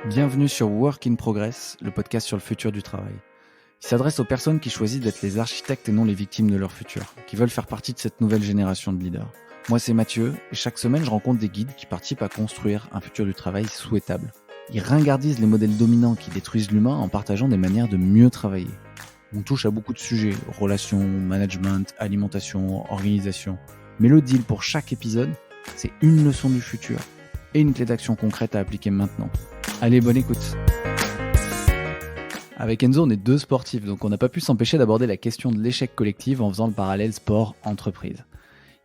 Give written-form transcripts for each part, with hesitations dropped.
Bienvenue sur Work in Progress, le podcast sur le futur du travail. Il s'adresse aux personnes qui choisissent d'être les architectes et non les victimes de leur futur, qui veulent faire partie de cette nouvelle génération de leaders. Moi, c'est Mathieu, et chaque semaine, je rencontre des guides qui participent à construire un futur du travail souhaitable. Ils ringardisent les modèles dominants qui détruisent l'humain en partageant des manières de mieux travailler. On touche à beaucoup de sujets, relations, management, alimentation, organisation. Mais le deal pour chaque épisode, c'est une leçon du futur et une clé d'action concrète à appliquer maintenant. Allez, bonne écoute. Avec Enzo, on est deux sportifs, donc on n'a pas pu s'empêcher d'aborder la question de l'échec collectif en faisant le parallèle sport-entreprise.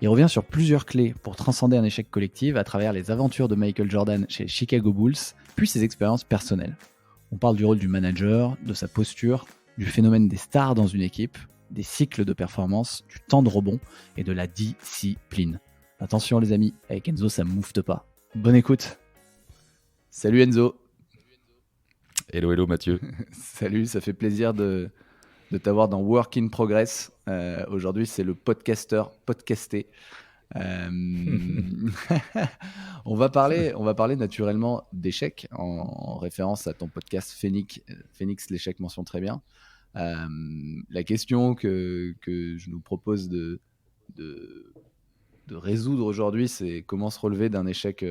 Il revient sur plusieurs clés pour transcender un échec collectif à travers les aventures de Michael Jordan chez Chicago Bulls, puis ses expériences personnelles. On parle du rôle du manager, de sa posture, du phénomène des stars dans une équipe, des cycles de performance, du temps de rebond et de la discipline. Attention les amis, avec Enzo ça ne moufte pas. Bonne écoute. Salut Enzo. Hello Mathieu. Salut, ça fait plaisir de t'avoir dans Work in Progress. Aujourd'hui, c'est le podcasteur podcasté. On va parler naturellement d'échecs en référence à ton podcast Phoenix, l'échec mention très bien. La question que je nous propose de résoudre aujourd'hui, c'est comment se relever d'un échec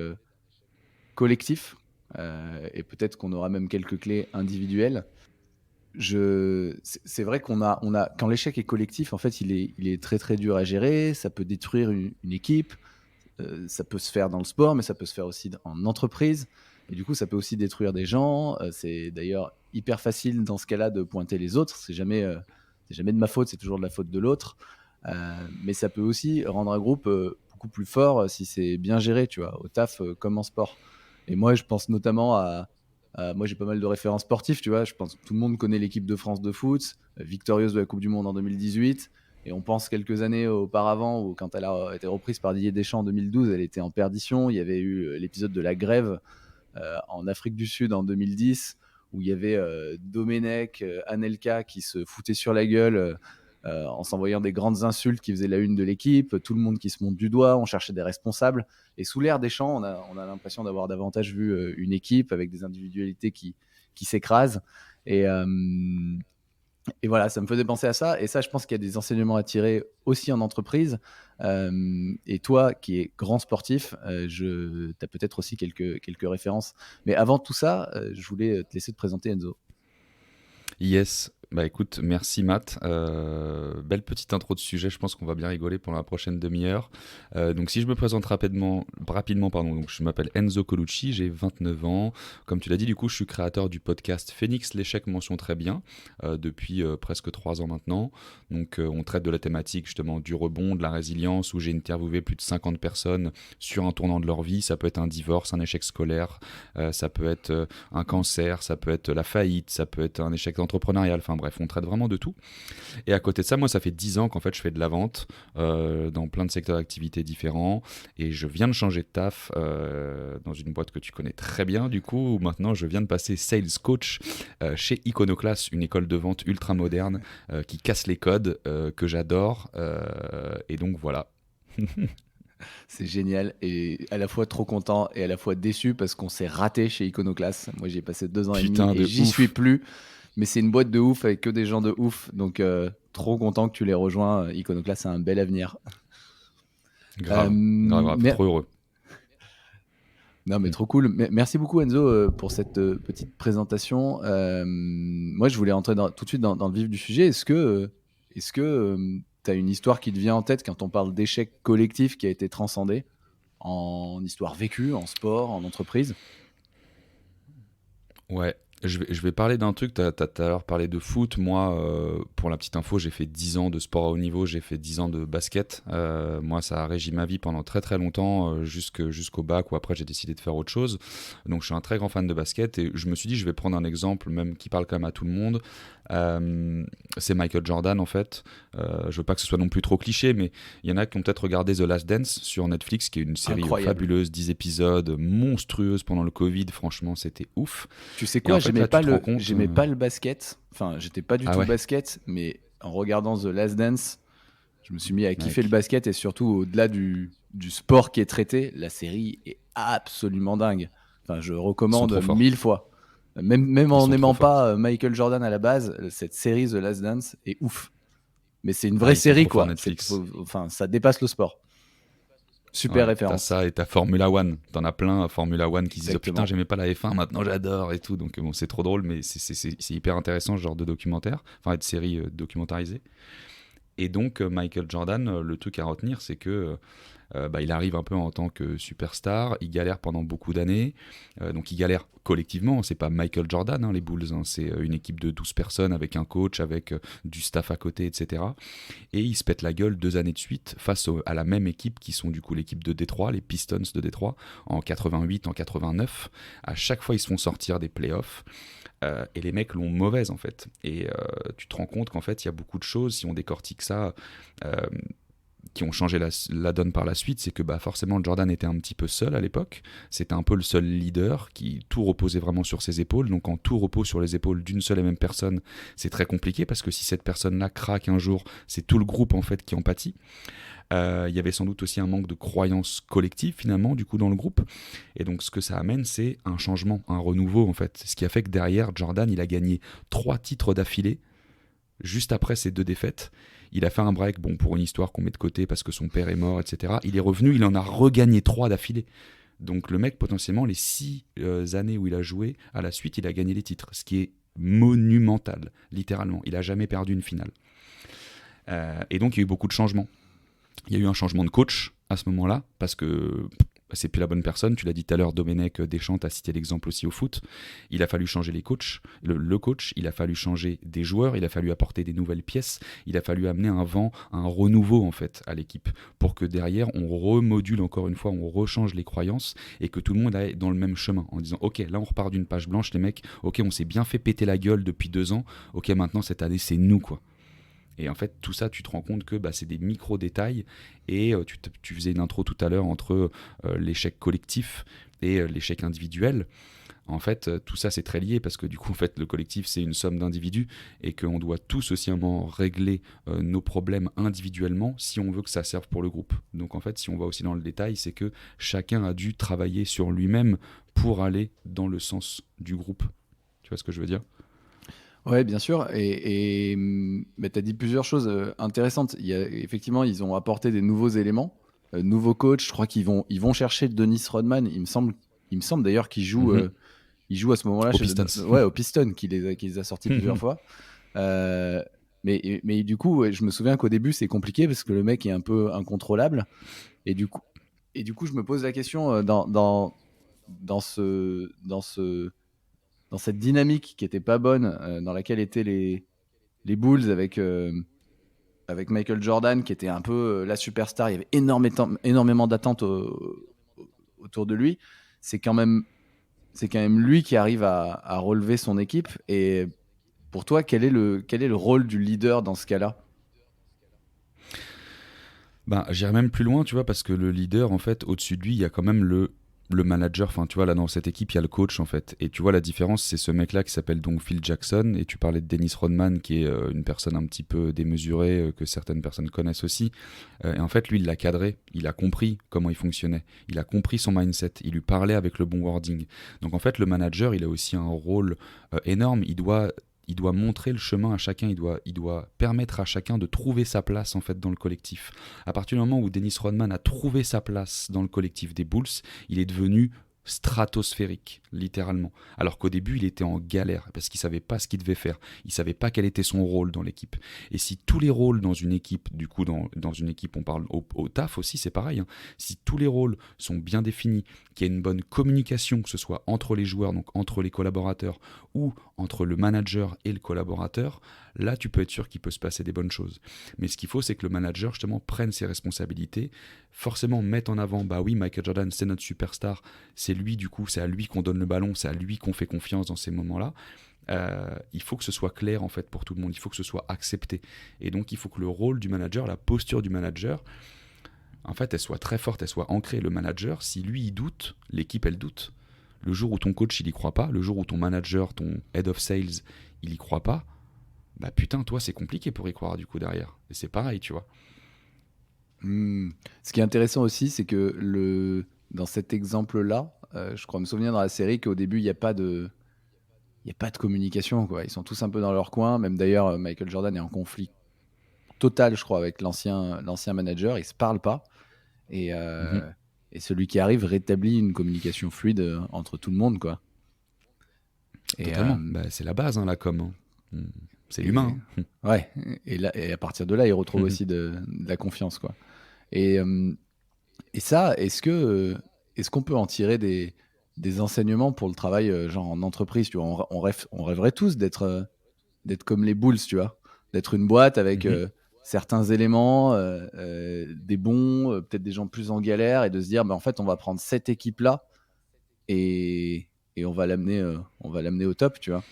collectif. Et peut-être qu'on aura même quelques clés individuelles. C'est vrai qu'on a quand l'échec est collectif, en fait, il est très très dur à gérer. Ça peut détruire une équipe. Ça peut se faire dans le sport, mais ça peut se faire aussi en entreprise. Et du coup, ça peut aussi détruire des gens. C'est d'ailleurs hyper facile dans ce cas-là de pointer les autres. C'est jamais de ma faute, c'est toujours de la faute de l'autre. Mais ça peut aussi rendre un groupe beaucoup plus fort si c'est bien géré, tu vois, au taf comme en sport. Et moi, je pense notamment moi, j'ai pas mal de références sportives, tu vois. Je pense que tout le monde connaît l'équipe de France de foot, victorieuse de la Coupe du Monde en 2018. Et on pense quelques années auparavant, où quand elle a été reprise par Didier Deschamps en 2012, elle était en perdition. Il y avait eu l'épisode de la grève en Afrique du Sud en 2010, où il y avait Domenech, Anelka qui se foutaient sur la gueule en s'envoyant des grandes insultes qui faisaient la une de l'équipe, tout le monde qui se monte du doigt, on cherchait des responsables. Et sous l'ère Deschamps, on a l'impression d'avoir davantage vu une équipe avec des individualités qui s'écrasent. Et voilà, ça me faisait penser à ça. Et ça, je pense qu'il y a des enseignements à tirer aussi en entreprise. Et toi, qui es grand sportif, tu as peut-être aussi quelques références. Mais avant tout ça, je voulais te laisser te présenter, Enzo. Yes, bah écoute, merci Matt. Belle petite intro de sujet, je pense qu'on va bien rigoler pendant la prochaine demi-heure. Donc si je me présente rapidement, donc je m'appelle Enzo Colucci, j'ai 29 ans. Comme tu l'as dit, du coup, je suis créateur du podcast Phoenix, l'échec mention très bien, depuis presque 3 ans maintenant. Donc on traite de la thématique justement du rebond, de la résilience, où j'ai interviewé plus de 50 personnes sur un tournant de leur vie. Ça peut être un divorce, un échec scolaire, ça peut être un cancer, ça peut être la faillite, ça peut être un échec entrepreneurial, enfin bref, on traite vraiment de tout. Et à côté de ça, moi, ça fait 10 ans qu'en fait, je fais de la vente dans plein de secteurs d'activité différents, et je viens de changer de taf dans une boîte que tu connais très bien, du coup, où maintenant, je viens de passer sales coach chez Iconoclast, une école de vente ultra moderne qui casse les codes, que j'adore, et donc voilà. C'est génial et à la fois trop content et à la fois déçu parce qu'on s'est raté chez Iconoclast. Moi, j'ai passé 2 ans et demi et j'y suis plus. Mais c'est une boîte de ouf avec que des gens de ouf. Donc, trop content que tu les rejoins. Iconoclast, c'est un bel avenir. Grave, trop heureux. Non, mais trop cool. Merci beaucoup, Enzo, pour cette petite présentation. Moi, je voulais entrer tout de suite dans le vif du sujet. Est-ce que tu as une histoire qui te vient en tête quand on parle d'échec collectif qui a été transcendé en histoire vécue, en sport, en entreprise? Ouais. Je vais parler d'un truc, tu as tout à l'heure parlé de foot. Moi, pour la petite info, j'ai fait 10 ans de sport à haut niveau, j'ai fait 10 ans de basket. Moi, ça a régi ma vie pendant très très longtemps, jusqu'au bac, où après j'ai décidé de faire autre chose. Donc je suis un très grand fan de basket, et je me suis dit, je vais prendre un exemple même qui parle quand même à tout le monde. C'est Michael Jordan en fait. Je veux pas que ce soit non plus trop cliché, mais il y en a qui ont peut-être regardé The Last Dance sur Netflix, qui est une série fabuleuse, 10 épisodes, monstrueuse pendant le Covid. Franchement, c'était ouf. Tu sais quoi, j'aimais pas le basket. Enfin, j'étais pas du tout basket, mais en regardant The Last Dance, je me suis mis à kiffer le basket, et surtout au-delà du sport qui est traité, la série est absolument dingue. Enfin, je recommande 1000 fois. Même Ils en sont trop n'aimant forts. pas Michael Jordan à la base, cette série The Last Dance est ouf. Mais c'est une Ah, vraie ils sont série, trop forts quoi. Netflix. Enfin, ça dépasse le sport. Super Ouais, t'as référence. ça et t'as Formula One. T'en as plein, Formula One, qui se disent oh putain, Exactement. j'aimais pas la F1, maintenant j'adore et tout. Donc bon, c'est trop drôle, mais c'est hyper intéressant ce genre de documentaire, enfin de série documentarisée. Et donc Michael Jordan, le truc à retenir, c'est que bah, il arrive un peu en tant que superstar, il galère pendant beaucoup d'années, donc il galère collectivement, c'est pas Michael Jordan, hein, les Bulls, hein, c'est une équipe de 12 personnes avec un coach, avec du staff à côté, etc. Et il se pète la gueule 2 années de suite face à la même équipe qui sont du coup l'équipe de Détroit, les Pistons de Détroit, en 88, en 89. À chaque fois, ils se font sortir des playoffs. Et les mecs l'ont mauvaise en fait. Et tu te rends compte qu'en fait, il y a beaucoup de choses, si on décortique ça, euh, qui ont changé la donne par la suite, c'est que bah, forcément Jordan était un petit peu seul à l'époque, c'était un peu le seul leader, qui tout reposait vraiment sur ses épaules, donc quand tout repose sur les épaules d'une seule et même personne, c'est très compliqué, parce que si cette personne-là craque un jour, c'est tout le groupe en fait qui en pâtit. Il y avait sans doute aussi un manque de croyance collective finalement du coup dans le groupe, et donc ce que ça amène, c'est un changement, un renouveau en fait, ce qui a fait que derrière Jordan il a gagné 3 titres d'affilée juste après ces 2 défaites. Il a fait un break, bon, pour une histoire qu'on met de côté parce que son père est mort, etc. Il est revenu, il en a regagné 3 d'affilée. Donc le mec, potentiellement, les 6 années où il a joué, à la suite, il a gagné les titres, ce qui est monumental, littéralement. Il a jamais perdu une finale. Et donc il y a eu beaucoup de changements. Il y a eu un changement de coach à ce moment-là, parce que c'est plus la bonne personne. Tu l'as dit tout à l'heure, Domenech Deschamps a cité l'exemple aussi au foot. Il a fallu changer les coachs, le coach, il a fallu changer des joueurs, il a fallu apporter des nouvelles pièces, il a fallu amener un vent, un renouveau en fait à l'équipe, pour que derrière on remodule encore une fois, on rechange les croyances et que tout le monde aille dans le même chemin en disant ok, là on repart d'une page blanche les mecs, ok on s'est bien fait péter la gueule depuis 2 ans, ok maintenant cette année c'est nous quoi. Et en fait, tout ça, tu te rends compte que bah, c'est des micro-détails. Et tu faisais une intro tout à l'heure entre l'échec collectif et l'échec individuel. En fait, tout ça, c'est très lié parce que du coup, en fait, le collectif, c'est une somme d'individus et qu'on doit tous aussi à un moment régler nos problèmes individuellement si on veut que ça serve pour le groupe. Donc, en fait, si on va aussi dans le détail, c'est que chacun a dû travailler sur lui-même pour aller dans le sens du groupe. Tu vois ce que je veux dire? Ouais, bien sûr. Tu as dit plusieurs choses intéressantes. Effectivement, ils ont apporté des nouveaux éléments, nouveaux coachs. Je crois ils vont chercher Dennis Rodman. Il me semble d'ailleurs Mhm. il joue à ce moment-là Aux Pistons. ouais, au Piston, qui les a sortis plusieurs Mhm. fois. Euh, mais du coup, ouais, je me souviens qu'au début, c'est compliqué parce que le mec est un peu incontrôlable. Et du coup, je me pose la question dans cette dynamique qui était pas bonne, dans laquelle étaient les Bulls avec Michael Jordan, qui était un peu la superstar. Il y avait énormément d'attentes autour de lui. C'est quand même, c'est quand même lui qui arrive à relever son équipe. Et pour toi, quel est le rôle du leader dans ce cas-là? Ben, j'irais même plus loin, tu vois, parce que le leader, en fait, au-dessus de lui, il y a quand même le manager. Enfin, tu vois, là, dans cette équipe, il y a le coach, en fait. Et tu vois, la différence, c'est ce mec-là qui s'appelle donc Phil Jackson. Et tu parlais de Dennis Rodman, qui est une personne un petit peu démesurée, que certaines personnes connaissent aussi. Et en fait, lui, il l'a cadré. Il a compris comment il fonctionnait. Il a compris son mindset. Il lui parlait avec le bon wording. Donc, en fait, le manager, il a aussi un rôle énorme. Il doit montrer le chemin à chacun, il doit permettre à chacun de trouver sa place en fait dans le collectif. À partir du moment où Dennis Rodman a trouvé sa place dans le collectif des Bulls, il est devenu stratosphérique, littéralement. Alors qu'au début, il était en galère parce qu'il savait pas ce qu'il devait faire. Il savait pas quel était son rôle dans l'équipe. Et si tous les rôles dans une équipe, du coup, dans une équipe, on parle au taf aussi, c'est pareil. Hein. Si tous les rôles sont bien définis, qu'il y a une bonne communication, que ce soit entre les joueurs, donc entre les collaborateurs, ou entre le manager et le collaborateur, là, tu peux être sûr qu'il peut se passer des bonnes choses. Mais ce qu'il faut, c'est que le manager, justement, prenne ses responsabilités, forcément mettre en avant, bah oui, Michael Jordan, c'est notre superstar, c'est lui, du coup, c'est à lui qu'on donne le ballon, c'est à lui qu'on fait confiance dans ces moments-là. Il faut que ce soit clair en fait pour tout le monde, il faut que ce soit accepté. Et donc il faut que le rôle du manager, la posture du manager, en fait, elle soit très forte, elle soit ancrée. Le manager, si lui il doute, l'équipe elle doute. Le jour où ton coach il y croit pas, le jour où ton manager, ton head of sales, il y croit pas, bah putain, toi c'est compliqué pour y croire du coup derrière. Et c'est pareil, tu vois. Hmm. Ce qui est intéressant aussi, c'est que dans cet exemple-là, je crois me souvenir dans la série qu'au début, il n'y a pas de y a pas de communication, quoi. Ils sont tous un peu dans leur coin. Même d'ailleurs, Michael Jordan est en conflit total, je crois, avec l'ancien manager. Ils se parlent pas. Et, Mhm. euh, et celui qui arrive rétablit une communication fluide entre tout le monde, quoi. Et, Totalement. euh, Bah, c'est la base, hein, la com, hein. Mm. C'est et l'humain, hein. ouais. Et à partir de là, il retrouve aussi de la confiance, quoi. Et, euh, et ça, est-ce qu'on peut en tirer des enseignements pour le travail, genre en entreprise, tu vois, on rêverait tous d'être comme les Bulls, tu vois, d'être une boîte avec Mhm. certains éléments, des bons, peut-être des gens plus en galère, et de se dire, bah, en fait, on va prendre cette équipe-là et on va l'amener au top, tu vois.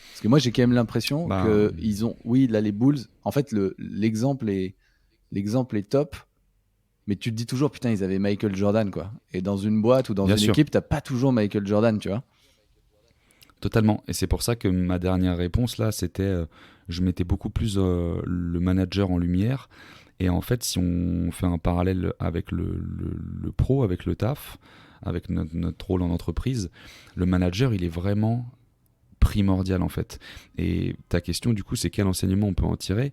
Parce que moi, j'ai quand même l'impression Bah, que oui, là, les Bulls, en fait, l'exemple est top, mais tu te dis toujours, putain, ils avaient Michael Jordan, quoi. Et dans une boîte ou dans bien une sûr. équipe, t'as pas toujours Michael Jordan, tu vois. Totalement. Et c'est pour ça que ma dernière réponse là, c'était je mettais beaucoup plus le manager en lumière. Et en fait, si on fait un parallèle avec le pro, avec le taf, avec notre rôle en entreprise, le manager, il est vraiment primordial en fait. Et ta question du coup, c'est quel enseignement on peut en tirer.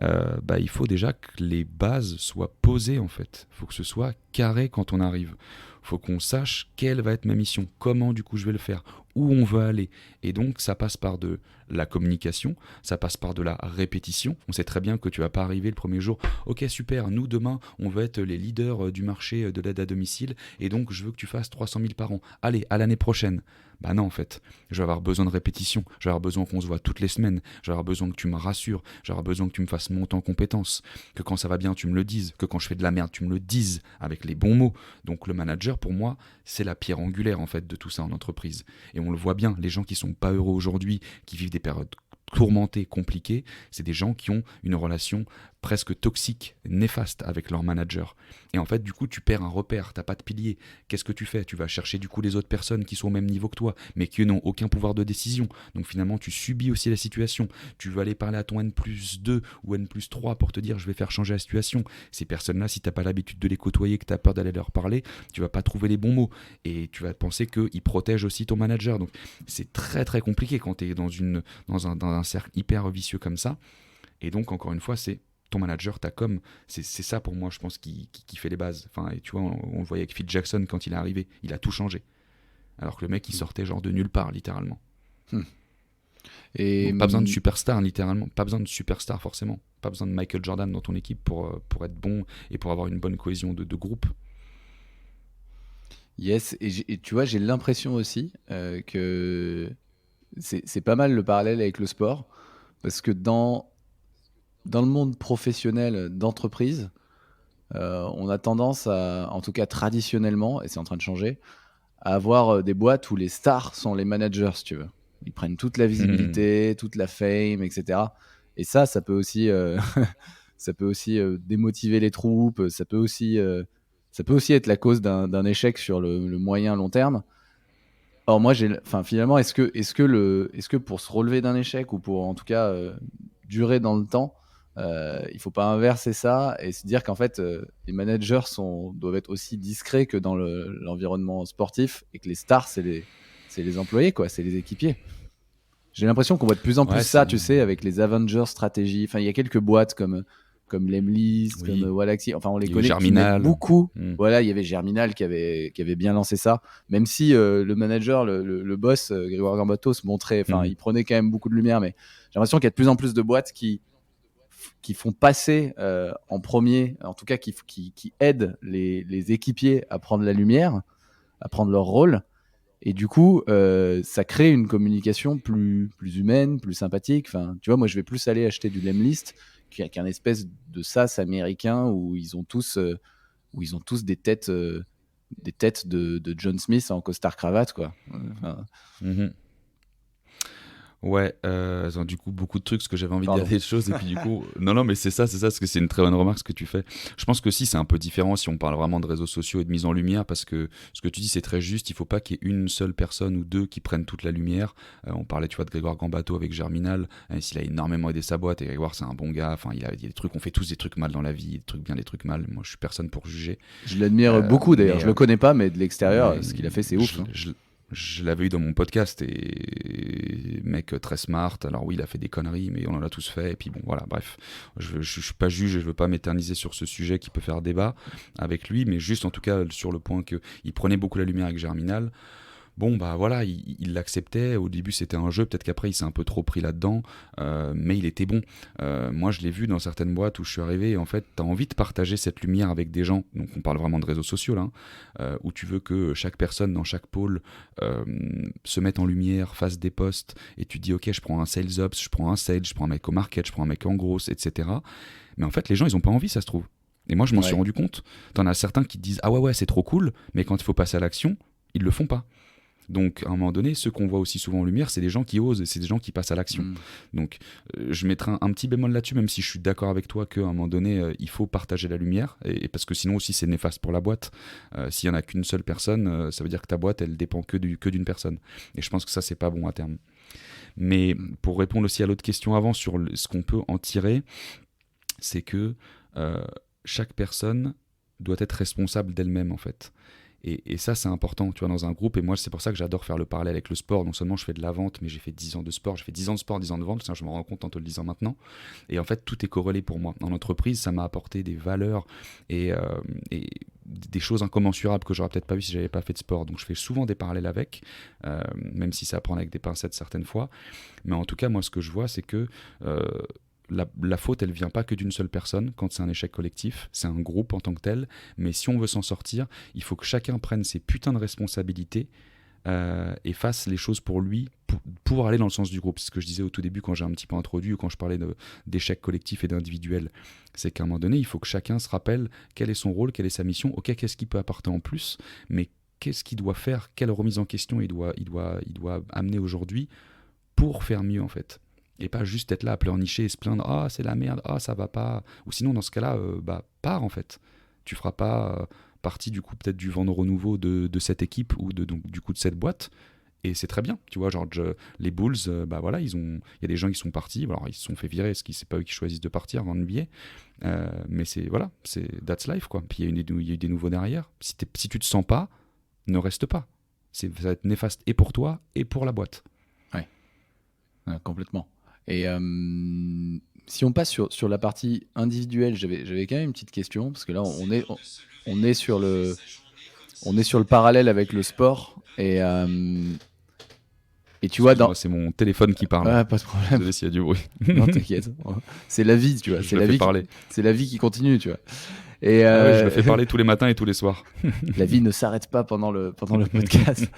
Bah, il faut déjà que les bases soient posées en fait. Il faut que ce soit carré quand on arrive. Il faut qu'on sache quelle va être ma mission, comment du coup je vais le faire, où on veut aller. Et donc ça passe par de la communication, ça passe par de la répétition. On sait très bien que tu vas pas arriver le premier jour. Ok, super, nous demain on veut être les leaders du marché de l'aide à domicile et donc je veux que tu fasses 300 000 par an. Allez, à l'année prochaine. Bah non, en fait, je vais avoir besoin de répétition, je vais avoir besoin qu'on se voit toutes les semaines, je vais avoir besoin que tu me rassures, je vais avoir besoin que tu me fasses monter en compétences, que quand ça va bien, tu me le dises, que quand je fais de la merde, tu me le dises avec les bons mots. Donc le manager, pour moi, c'est la pierre angulaire en fait de tout ça en entreprise. Et on le voit bien, les gens qui sont pas heureux aujourd'hui, qui vivent des périodes tourmentées, compliquées, c'est des gens qui ont une relation presque toxique, néfaste avec leur manager. Et en fait, du coup, tu perds un repère, t'as pas de pilier. Qu'est-ce que tu fais? Tu vas chercher du coup les autres personnes qui sont au même niveau que toi, mais qui n'ont aucun pouvoir de décision. Donc finalement, tu subis aussi la situation. Tu veux aller parler à ton N+2 ou N+3 pour te dire je vais faire changer la situation. Ces personnes-là, si t'as pas l'habitude de les côtoyer, que t'as peur d'aller leur parler, tu vas pas trouver les bons mots. Et tu vas penser qu'ils protègent aussi ton manager. Donc c'est très très compliqué quand tu es dans un cercle hyper vicieux comme ça. Et donc, encore une fois, c'est ton manager, ta com, c'est ça pour moi, je pense, qui fait les bases. Enfin, et tu vois, on le voyait avec Phil Jackson quand il est arrivé, il a tout changé. Alors que le mec, il sortait genre de nulle part, littéralement. Hmm. Et Donc, pas besoin de superstar, littéralement. Pas besoin de superstar, forcément. Pas besoin de Michael Jordan dans ton équipe pour être bon et pour avoir une bonne cohésion de groupe. yes, et tu vois, j'ai l'impression aussi que c'est pas mal le parallèle avec le sport, parce que dans le monde professionnel d'entreprise, on a tendance à, en tout cas traditionnellement, et c'est en train de changer, à avoir des boîtes où les stars sont les managers, si tu veux. Ils prennent toute la visibilité, toute la fame, etc. Et ça peut aussi, ça peut aussi démotiver les troupes. Ça peut aussi être la cause d'un échec sur le moyen long terme. Or moi, enfin finalement, est-ce que pour se relever d'un échec ou pour en tout cas durer dans le temps, il faut pas inverser ça et se dire qu'en fait les managers doivent être aussi discrets que dans l'environnement sportif et que les stars c'est les employés, quoi, c'est les équipiers. J'ai l'impression qu'on voit de plus en plus Ouais, ça, c'est. tu sais, avec les Avengers stratégie. Enfin, il y a quelques boîtes comme Lemlist, comme Oui, Wallaxy, enfin on les il y a eu connaît, qui mettent Germinal. beaucoup. Hmm. Voilà, il y avait Germinal qui avait bien lancé ça, même si le manager, le boss, Grégoire Gambato, se montrait, enfin, Hmm. il prenait quand même beaucoup de lumière, mais j'ai l'impression qu'il y a de plus en plus de boîtes qui font passer en premier, en tout cas qui aident les équipiers à prendre la lumière, à prendre leur rôle. Et du coup, ça crée une communication plus humaine, plus sympathique. Enfin, tu vois, moi, je vais plus aller acheter du Lemlist qu'un espèce de SaaS américain où ils ont tous des têtes de John Smith en costard cravate, quoi. Enfin, Mhm. Ouais, du coup, beaucoup de trucs, parce que j'avais envie de dire pardon. des choses, et puis du coup, non, non, mais c'est ça, parce que c'est une très bonne remarque ce que tu fais. Je pense que si, c'est un peu différent si on parle vraiment de réseaux sociaux et de mise en lumière, parce que ce que tu dis, c'est très juste, il faut pas qu'il y ait une seule personne ou deux qui prennent toute la lumiire. On parlait, tu vois, de Grégoire Gambato avec Germinal, il a énormément aidé sa boîte, et Grégoire, c'est un bon gars, enfin, il y a des trucs, on fait tous des trucs mal dans la vie, des trucs bien, des trucs mal, moi, je suis personne pour juger. Je l'admire beaucoup, d'ailleurs. Mais Je le connais pas, mais de l'extérieur, ouais, ce qu'il a fait, c'est je, ouf, hein. je- je l'avais eu dans mon podcast et mec très smart. Alors oui, il a fait des conneries, mais on en a tous fait. Et puis bon, voilà, bref. Je suis pas juge et je veux pas m'éterniser sur ce sujet qui peut faire débat avec lui, mais juste en tout cas sur le point qu'il prenait beaucoup la lumière avec Germinal. Bon, bah voilà, il l'acceptait. Au début, c'était un jeu. Peut-être qu'après, il s'est un peu trop pris là-dedans. Mais il était bon. Moi, je l'ai vu dans certaines boîtes où je suis arrivé. Et en fait, tu as envie de partager cette lumière avec des gens. Donc, on parle vraiment de réseaux sociaux, là. Où tu veux que chaque personne dans chaque pôle se mette en lumière, fasse des posts. Et tu dis, OK, je prends un sales ops, je prends un sales, je prends un mec au market, je prends un mec en grosse, etc. Mais en fait, les gens, ils ont pas envie, ça se trouve. Et moi, je m'en suis Ouais. rendu compte. T'en as certains qui te disent, ah ouais, c'est trop cool. Mais quand il faut passer à l'action, ils le font pas. Donc, à un moment donné, ceux qu'on voit aussi souvent en lumière, c'est des gens qui osent et c'est des gens qui passent à l'action. Mm. Donc, je mettrai un petit bémol là-dessus, même si je suis d'accord avec toi qu'à un moment donné, il faut partager la lumière, et parce que sinon aussi, c'est néfaste pour la boîte. S'il n'y en a qu'une seule personne, ça veut dire que ta boîte, elle dépend que d'une personne. Et je pense que ça, c'est pas bon à terme. Mais Mm. pour répondre aussi à l'autre question avant sur ce qu'on peut en tirer, c'est que euh, chaque personne doit être responsable d'elle-même, en fait. Et ça, c'est important, tu vois, dans un groupe. Et moi, c'est pour ça que j'adore faire le parallèle avec le sport. Non seulement je fais de la vente, mais j'ai fait 10 ans de sport. J'ai fait 10 ans de sport, 10 ans de vente. Je me rends compte en te le disant maintenant. Et en fait, tout est corrélé pour moi. En entreprise, ça m'a apporté des valeurs et des choses incommensurables que j'aurais peut-être pas vu si j'avais pas fait de sport. Donc, je fais souvent des parallèles avec, même si ça prend avec des pincettes certaines fois. Mais en tout cas, moi, ce que je vois, c'est que la faute, elle vient pas que d'une seule personne quand c'est un échec collectif, c'est un groupe en tant que tel, mais si on veut s'en sortir, il faut que chacun prenne ses putains de responsabilités et fasse les choses pour lui, pour aller dans le sens du groupe. C'est ce que je disais au tout début quand j'ai un petit peu introduit ou quand je parlais d'échecs collectifs et d'individuels. C'est qu'à un moment donné, il faut que chacun se rappelle quel est son rôle, quelle est sa mission, ok, qu'est-ce qu'il peut apporter en plus, mais qu'est-ce qu'il doit faire, quelle remise en question il doit amener aujourd'hui pour faire mieux en fait. Et pas juste être là à pleurnicher et se plaindre, ah c'est la merde, ah ça va pas. Ou sinon dans ce cas-là, bah pars en fait. Tu feras pas partie du coup peut-être du vent de renouveau de cette équipe ou donc, du coup de cette boîte. Et c'est très bien, tu vois, genre les Bulls, bah voilà, il y a des gens qui sont partis, alors ils se sont fait virer, c'est pas eux qui choisissent de partir en NBA, mais c'est voilà, c'est that's life quoi. Puis il y a eu des nouveaux derrière. Si tu te sens pas, ne reste pas. Ça va être néfaste et pour toi et pour la boîte. Ouais. Ouais, complètement. Et si on passe sur la partie individuelle, j'avais quand même une petite question, parce que là, on est sur on est sur le parallèle avec le sport. Et tu vois, Excuse-moi, c'est mon téléphone qui parle. Ah, pas de problème. Désolé s'il y a du bruit. Non, t'inquiète. C'est la vie, tu vois. Je le fais parler. C'est la vie qui continue, tu vois. Et Ah ouais, je le fais parler tous les matins et tous les soirs. la vie ne s'arrête pas pendant le podcast.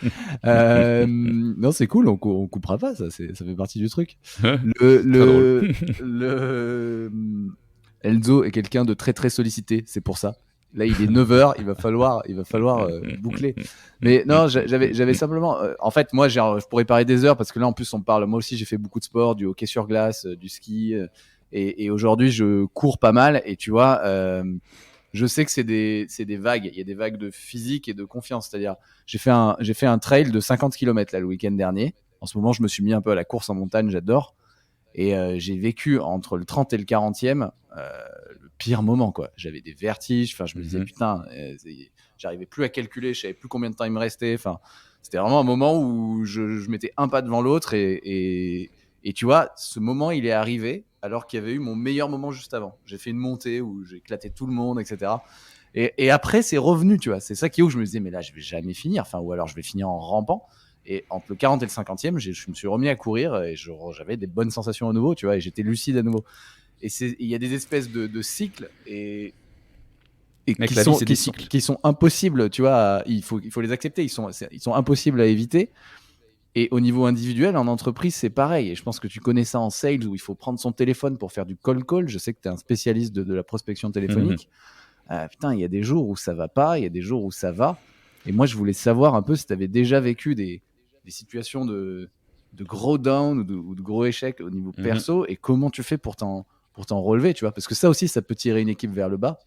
Non, c'est cool, on coupera pas, ça fait partie du truc. Le, Très drôle. le Enzo est quelqu'un de très très sollicité, c'est pour ça. Là, il est 9h, il va falloir boucler. Mais non, j'avais simplement. En fait, moi, je pourrais parler des heures parce que là, en plus, on parle. Moi aussi, j'ai fait beaucoup de sport, du hockey sur glace, du ski. Et aujourd'hui, je cours pas mal. Et tu vois, je sais que c'est des vagues. Il y a des vagues de physique et de confiance. C'est-à-dire, j'ai fait un trail de 50 km là, le week-end dernier. En ce moment, je me suis mis un peu à la course en montagne, j'adore. Et j'ai vécu entre le 30 et le 40e le pire moment, quoi. J'avais des vertiges. Enfin, je me disais, putain, j'arrivais plus à calculer. Je savais plus combien de temps il me restait. Enfin, c'était vraiment un moment où je mettais un pas devant l'autre. Et tu vois, ce moment, il est arrivé alors qu'il y avait eu mon meilleur moment juste avant. J'ai fait une montée où j'ai éclaté tout le monde, etc. Et après, c'est revenu, tu vois. C'est ça qui est où je me disais, mais là, je vais jamais finir. Enfin, ou alors je vais finir en rampant. Et entre le 40 et le 50e, je me suis remis à courir et j'avais des bonnes sensations à nouveau, tu vois, et j'étais lucide à nouveau. Et il y a des espèces de cycles et Mec, la vie, c'est des cycles. qui sont impossibles, tu vois, il faut les accepter, ils sont impossibles à éviter. Et au niveau individuel, en entreprise, c'est pareil. Et je pense que tu connais ça en sales où il faut prendre son téléphone pour faire du cold call. Je sais que tu es un spécialiste de la prospection téléphonique. Putain, il y a des jours où ça va pas, il y a des jours où ça va. Et moi, je voulais savoir un peu si tu avais déjà vécu des situations de gros down ou de gros échecs au niveau perso et comment tu fais pour t'en relever, tu vois, parce que ça aussi, ça peut tirer une équipe vers le bas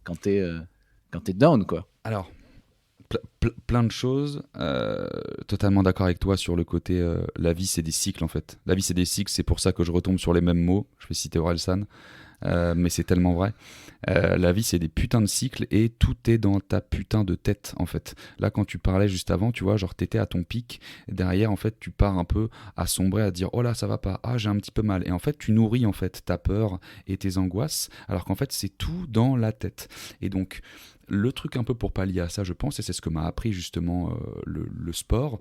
quand t'es down, quoi. Alors, plein de choses. Totalement d'accord avec toi sur le côté la vie, c'est des cycles en fait. La vie, c'est des cycles, c'est pour ça que je retombe sur les mêmes mots. Je vais citer Orelsan. mais c'est tellement vrai. La vie, c'est des putains de cycles et tout est dans ta putain de tête, en fait. Là, quand tu parlais juste avant, tu vois, genre t'étais à ton pic, derrière, en fait, tu pars un peu à sombrer, à dire, oh là, ça va pas, ah, j'ai un petit peu mal. Et en fait, tu nourris, en fait, ta peur et tes angoisses, alors qu'en fait, c'est tout dans la tête. Et donc, le truc un peu pour pallier à ça, je pense, et c'est ce que m'a appris justement le sport,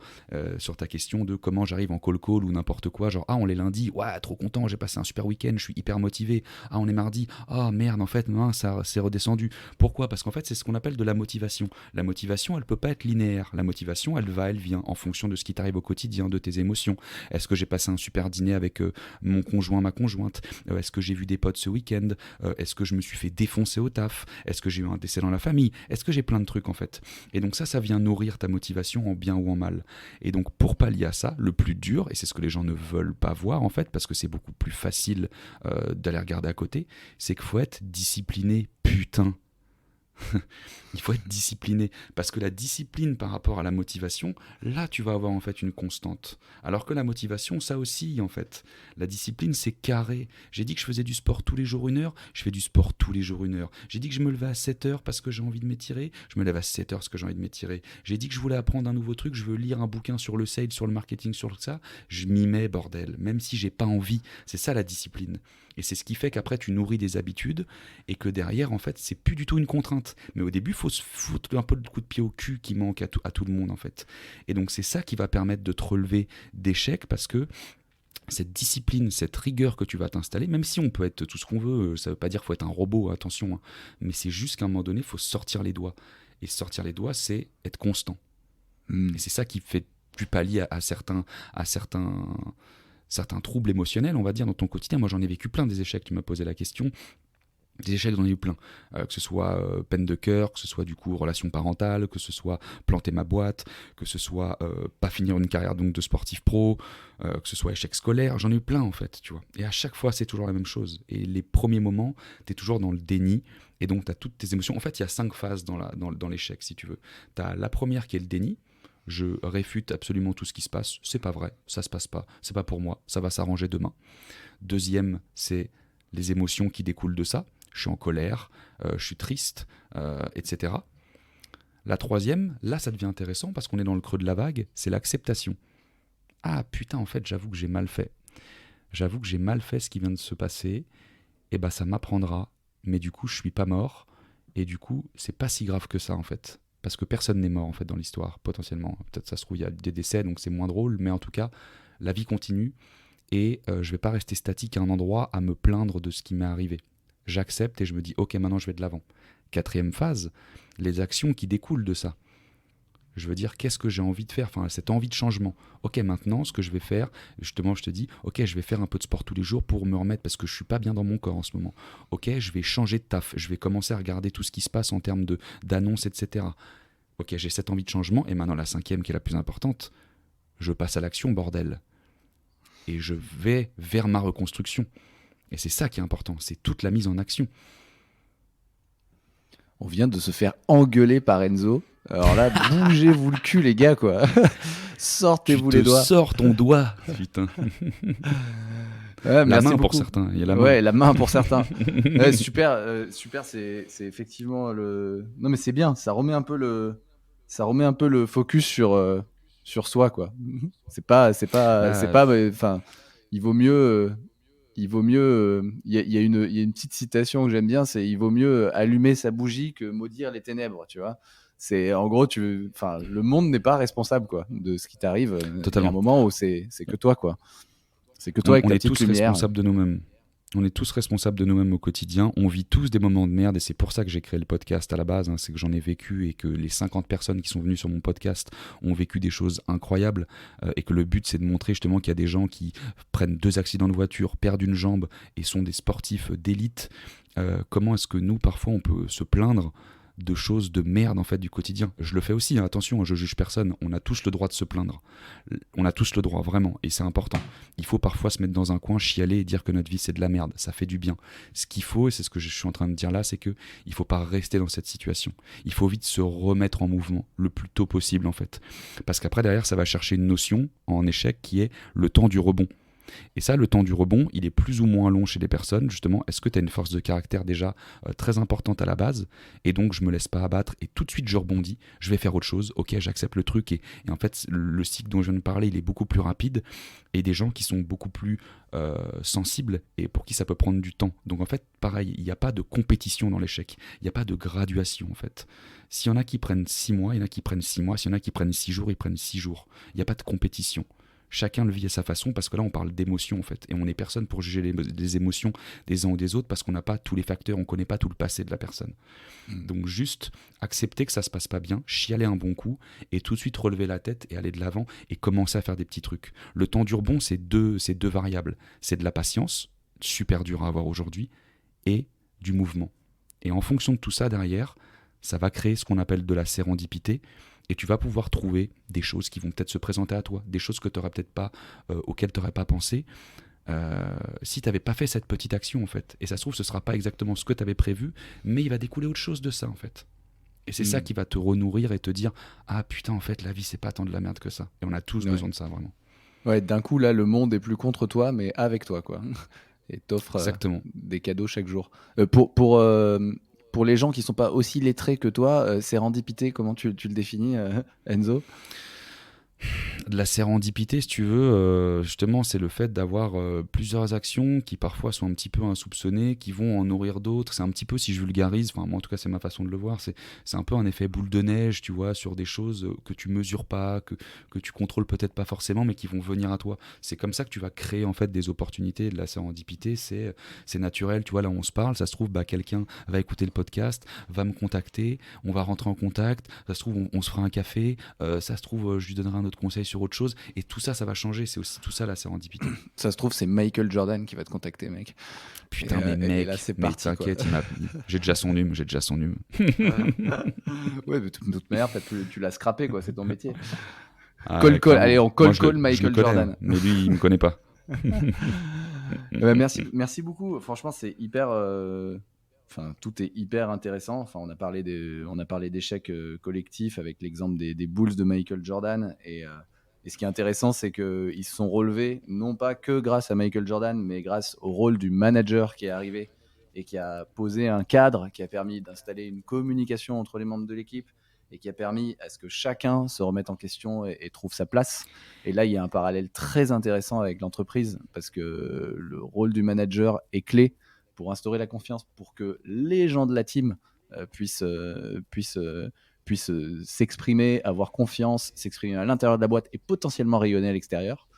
sur ta question de comment j'arrive en call ou n'importe quoi, genre ah on est lundi, ouais trop content, j'ai passé un super week-end, je suis hyper motivé, ah on est mardi, ah merde en fait non, ça c'est redescendu. Pourquoi? Parce qu'en fait c'est ce qu'on appelle de la motivation. La motivation elle peut pas être linéaire, la motivation elle va, elle vient en fonction de ce qui t'arrive au quotidien, de tes émotions. Est-ce que j'ai passé un super dîner avec mon conjoint, ma conjointe, est-ce que j'ai vu des potes ce week-end, est-ce que je me suis fait défoncer au taf, est-ce que j'ai eu un décès dans la famille, est-ce que j'ai plein de trucs en fait. Et donc ça vient nourrir ta motivation en bien ou en mal. Et donc pour pallier à ça, le plus dur, et c'est ce que les gens ne veulent pas voir en fait, parce que c'est beaucoup plus facile d'aller regarder à côté, c'est qu'il faut être discipliné, putain. Il faut être discipliné, parce que la discipline par rapport à la motivation, là tu vas avoir en fait une constante, alors que la motivation ça oscille en fait. La discipline c'est carré. J'ai dit que je faisais du sport tous les jours 1 heure, je fais du sport tous les jours 1 heure. J'ai dit que je me levais à 7 heures parce que j'ai envie de m'étirer, je me lève à 7 heures parce que j'ai envie de m'étirer. J'ai dit que je voulais apprendre un nouveau truc, je veux lire un bouquin sur le sales, sur le marketing, sur ça, je m'y mets bordel, même si j'ai pas envie. C'est ça la discipline. Et c'est ce qui fait qu'après tu nourris des habitudes et que derrière en fait c'est plus du tout une contrainte. Mais au début il faut se foutre un peu le coup de pied au cul qui manque à tout le monde en fait. Et donc c'est ça qui va permettre de te relever d'échecs, parce que cette discipline, cette rigueur que tu vas t'installer, même si on peut être tout ce qu'on veut, ça veut pas dire qu'il faut être un robot, attention, hein, mais c'est juste qu'à un moment donné il faut sortir les doigts. Et sortir les doigts c'est être constant. Et c'est ça qui fait plus pallier à certains troubles émotionnels, on va dire, dans ton quotidien. Moi, j'en ai vécu plein des échecs. Tu m'as posé la question. Des échecs, j'en ai eu plein. Que ce soit peine de cœur, que ce soit du coup relation parentale, que ce soit planter ma boîte, que ce soit pas finir une carrière donc de sportif pro, que ce soit échec scolaire. J'en ai eu plein en fait, tu vois. Et à chaque fois, c'est toujours la même chose. Et les premiers moments, tu es toujours dans le déni. Et donc, tu as toutes tes émotions. En fait, il y a 5 phases dans l'échec, si tu veux. Tu as la première qui est le déni. Je réfute absolument tout ce qui se passe, c'est pas vrai, ça se passe pas, c'est pas pour moi, ça va s'arranger demain. Deuxième, c'est les émotions qui découlent de ça. Je suis en colère, je suis triste, etc. La troisième, là ça devient intéressant parce qu'on est dans le creux de la vague, c'est l'acceptation. Ah putain, en fait, j'avoue que j'ai mal fait. J'avoue que j'ai mal fait ce qui vient de se passer, et bah ça m'apprendra, mais du coup je suis pas mort, et du coup c'est pas si grave que ça en fait. Parce que personne n'est mort en fait dans l'histoire, potentiellement. Peut-être ça se trouve, il y a des décès, donc c'est moins drôle, mais en tout cas, la vie continue et je vais pas rester statique à un endroit à me plaindre de ce qui m'est arrivé. J'accepte et je me dis, ok, maintenant je vais de l'avant. 4e phase, les actions qui découlent de ça. Je veux dire, qu'est-ce que j'ai envie de faire? Enfin, cette envie de changement. Ok, maintenant, ce que je vais faire, justement, je te dis, ok, je vais faire un peu de sport tous les jours pour me remettre parce que je suis pas bien dans mon corps en ce moment. Ok, je vais changer de taf. Je vais commencer à regarder tout ce qui se passe en termes d'annonces, etc. Ok, j'ai cette envie de changement. Et maintenant, la 5e, qui est la plus importante, je passe à l'action, bordel. Et je vais vers ma reconstruction. Et c'est ça qui est important. C'est toute la mise en action. On vient de se faire engueuler par Enzo. Alors là, bougez-vous le cul, les gars, quoi. Sortez-vous les doigts. Sors ton doigt, putain. Ouais, la main beaucoup. pour certains. Il y a la main. Ouais, la main pour certains. Ouais, super, c'est effectivement le. Non, mais c'est bien. Ça remet un peu le focus sur soi, quoi. C'est pas. Enfin, il vaut mieux. Il y a une petite citation que j'aime bien, c'est il vaut mieux allumer sa bougie que maudire les ténèbres, tu vois. C'est en gros, le monde n'est pas responsable quoi de ce qui t'arrive. Il y a un moment où c'est que toi quoi. C'est que toi avec ta petite lumière. On est tous responsables de nous-mêmes. On est tous responsables de nous-mêmes au quotidien. On vit tous des moments de merde et c'est pour ça que j'ai créé le podcast à la base. C'est que j'en ai vécu et que les 50 personnes qui sont venues sur mon podcast ont vécu des choses incroyables et que le but c'est de montrer justement qu'il y a des gens qui prennent 2 accidents de voiture, perdent une jambe et sont des sportifs d'élite. Comment est-ce que nous parfois on peut se plaindre de choses de merde en fait du quotidien. Je le fais aussi, hein, attention, je juge personne. On a tous le droit de se plaindre. On a tous le droit, vraiment, et c'est important. Il faut parfois se mettre dans un coin, chialer et dire que notre vie c'est de la merde. Ça fait du bien. Ce qu'il faut, et c'est ce que je suis en train de dire là, c'est que il faut pas rester dans cette situation. Il faut vite se remettre en mouvement le plus tôt possible en fait. Parce qu'après derrière, ça va chercher une notion en échec qui est le temps du rebond. Et ça, le temps du rebond, il est plus ou moins long chez les personnes, justement. Est-ce que tu as une force de caractère déjà très importante à la base, et donc je me laisse pas abattre, et tout de suite je rebondis, je vais faire autre chose, ok, j'accepte le truc, et en fait, le cycle dont je viens de parler, il est beaucoup plus rapide, et des gens qui sont beaucoup plus sensibles, et pour qui ça peut prendre du temps. Donc en fait, pareil, il n'y a pas de compétition dans l'échec, il n'y a pas de graduation, en fait. S'il y en a qui prennent 6 mois, il y en a qui prennent 6 mois, s'il y en a qui prennent 6 jours, ils prennent 6 jours. Il n'y a pas de compétition. Chacun le vit à sa façon, parce que là on parle d'émotions en fait, et on n'est personne pour juger les émotions des uns ou des autres, parce qu'on n'a pas tous les facteurs, on ne connaît pas tout le passé de la personne. Donc juste accepter que ça se passe pas bien, chialer un bon coup, et tout de suite relever la tête et aller de l'avant, et commencer à faire des petits trucs. Le temps du rebond, c'est deux variables. C'est de la patience, super dur à avoir aujourd'hui, et du mouvement. Et en fonction de tout ça derrière, ça va créer ce qu'on appelle de la sérendipité, et tu vas pouvoir trouver des choses qui vont peut-être se présenter à toi, des choses que tu n'aurais peut-être pas, auxquelles tu n'aurais pas pensé, si tu n'avais pas fait cette petite action en fait. Et ça se trouve, ce ne sera pas exactement ce que tu avais prévu, mais il va découler autre chose de ça en fait. Et c'est ça qui va te renourrir et te dire ah putain en fait la vie c'est pas tant de la merde que ça. Et on a tous besoin de ça vraiment. Ouais, d'un coup là le monde est plus contre toi mais avec toi quoi. Et t'offre Exactement. des cadeaux chaque jour. Pour les gens qui sont pas aussi lettrés que toi, sérendipité, comment tu le définis, Enzo? De la sérendipité, si tu veux, justement, c'est le fait d'avoir plusieurs actions qui parfois sont un petit peu insoupçonnées, qui vont en nourrir d'autres. C'est un petit peu, si je vulgarise, enfin moi en tout cas c'est ma façon de le voir, c'est un peu un effet boule de neige, tu vois, sur des choses que tu mesures pas, que tu contrôles peut-être pas forcément, mais qui vont venir à toi. C'est comme ça que tu vas créer en fait des opportunités. De la sérendipité, c'est naturel, tu vois, là on se parle, ça se trouve, bah, quelqu'un va écouter le podcast, va me contacter, on va rentrer en contact, ça se trouve, on se fera un café, ça se trouve, je lui donnerai un autre conseil sur autre chose, et tout ça va changer. C'est aussi tout ça la sérendipité. Ça se trouve, c'est Michael Jordan qui va te contacter, mec. Putain, mais Et mec, là, c'est mais parti, quoi. t'inquiète, j'ai déjà son hume, Ouais, mais de toute manière, tu l'as scrappé, quoi, c'est ton métier. Ah, Call, clairement. allez, on Moi, call je le Michael connais, Jordan. hein, mais lui, il me connaît pas. Merci beaucoup. Franchement, c'est hyper. Enfin, tout est hyper intéressant. Enfin, on a parlé d'échecs collectifs avec l'exemple des Bulls de Michael Jordan. Et ce qui est intéressant, c'est qu'ils se sont relevés, non pas que grâce à Michael Jordan, mais grâce au rôle du manager qui est arrivé et qui a posé un cadre, qui a permis d'installer une communication entre les membres de l'équipe et qui a permis à ce que chacun se remette en question et trouve sa place. Et là, il y a un parallèle très intéressant avec l'entreprise parce que le rôle du manager est clé pour instaurer la confiance, pour que les gens de la team puissent s'exprimer, avoir confiance, s'exprimer à l'intérieur de la boîte et potentiellement rayonner à l'extérieur.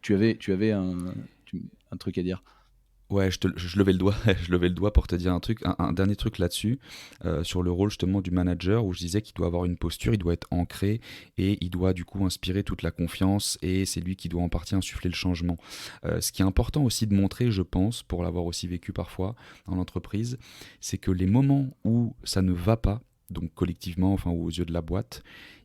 Tu avais un truc à dire. Ouais, je levais le doigt, je levais le doigt pour te dire un truc, un dernier truc là-dessus, sur le rôle justement du manager, où je disais qu'il doit avoir une posture, il doit être ancré, et il doit du coup inspirer toute la confiance, et c'est lui qui doit en partie insuffler le changement. Ce qui est important aussi de montrer, je pense, pour l'avoir aussi vécu parfois dans l'entreprise, c'est que les moments où ça ne va pas, donc collectivement, enfin aux yeux de la boîte,